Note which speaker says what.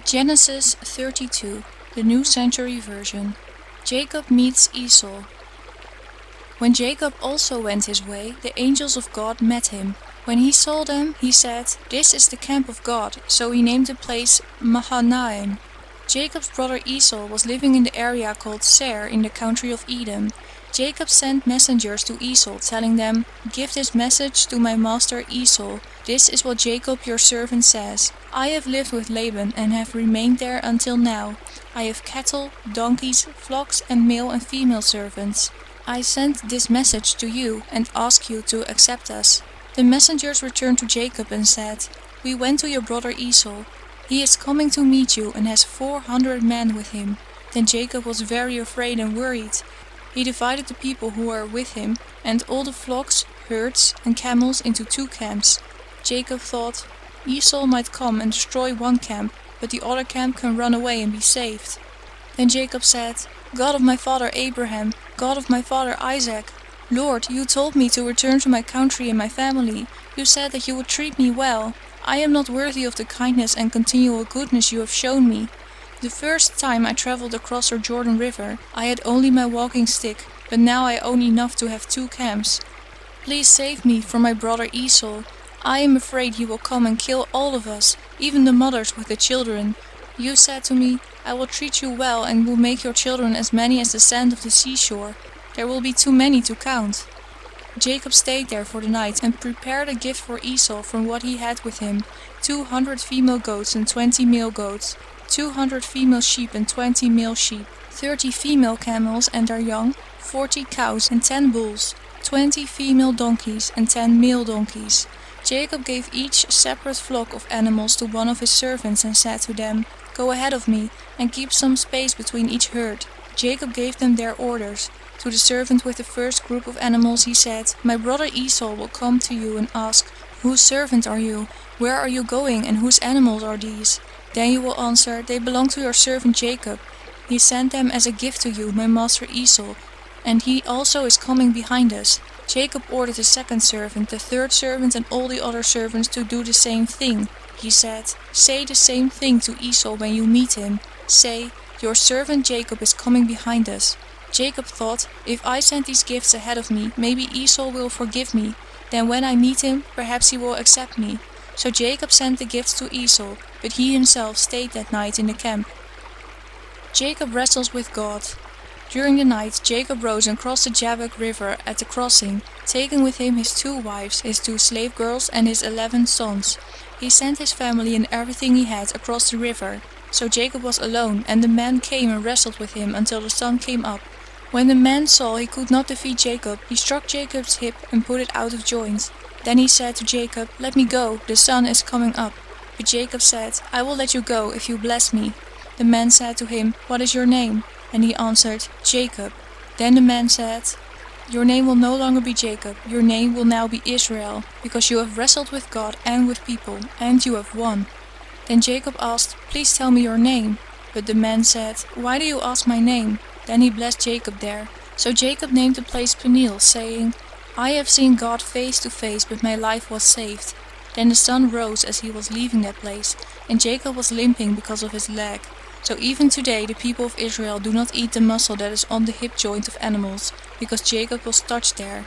Speaker 1: Genesis 32, the New Century Version. Jacob meets Esau. When Jacob also went his way, the angels of God met him. When he saw them, he said, "This is the camp of God," so he named the place Mahanaim. Jacob's brother Esau was living in the area called Seir in the country of Edom. Jacob sent messengers to Esau, telling them, "Give this message to my master Esau. This is what Jacob your servant says. I have lived with Laban and have remained there until now. I have cattle, donkeys, flocks, and male and female servants. I sent this message to you and ask you to accept us." The messengers returned to Jacob and said, "We went to your brother Esau. He is coming to meet you and has 400 men with him." Then Jacob was very afraid and worried. He divided the people who were with him and all the flocks, herds, and camels into 2 camps. Jacob thought, "Esau might come and destroy one camp, but the other camp can run away and be saved." Then Jacob said, "God of my father Abraham, God of my father Isaac, Lord, you told me to return to my country and my family. You said that you would treat me well. I am not worthy of the kindness and continual goodness you have shown me. The first time I traveled across the Jordan River, I had only my walking stick, but now I own enough to have 2 camps. Please save me from my brother Esau. I am afraid he will come and kill all of us, even the mothers with the children. You said to me, 'I will treat you well and will make your children as many as the sand of the seashore. There will be too many to count.'" Jacob stayed there for the night and prepared a gift for Esau from what he had with him: 200 female goats and 20 male goats, 200 female sheep and 20 male sheep, 30 female camels and their young, 40 cows and 10 bulls, 20 female donkeys and 10 male donkeys. Jacob gave each separate flock of animals to one of his servants and said to them, "Go ahead of me and keep some space between each herd." Jacob gave them their orders. To the servant with the first group of animals he said, "My brother Esau will come to you and ask, 'Whose servant are you? Where are you going and whose animals are these?' Then you will answer, 'They belong to your servant Jacob. He sent them as a gift to you, my master Esau, and he also is coming behind us.'" Jacob ordered the second servant, the third servant, and all the other servants to do the same thing. He said, "Say the same thing to Esau when you meet him. Say, 'Your servant Jacob is coming behind us.'" Jacob thought, "If I send these gifts ahead of me, maybe Esau will forgive me. Then when I meet him, perhaps he will accept me." So Jacob sent the gifts to Esau, but he himself stayed that night in the camp. Jacob wrestles with God. During the night, Jacob rose and crossed the Jabbok River at the crossing, taking with him his 2 wives, his 2 slave girls, and his 11 sons. He sent his family and everything he had across the river. So Jacob was alone, and the men came and wrestled with him until the sun came up. When the man saw he could not defeat Jacob, he struck Jacob's hip and put it out of joint. Then he said to Jacob, "Let me go, the sun is coming up." But Jacob said, "I will let you go if you bless me." The man said to him, "What is your name?" And he answered, "Jacob." Then the man said, "Your name will no longer be Jacob, your name will now be Israel, because you have wrestled with God and with people, and you have won." Then Jacob asked, "Please tell me your name." But the man said, "Why do you ask my name?" Then he blessed Jacob there. So Jacob named the place Peniel, saying, "I have seen God face to face, but my life was saved." Then the sun rose as he was leaving that place, and Jacob was limping because of his leg. So even today the people of Israel do not eat the muscle that is on the hip joint of animals, because Jacob was touched there.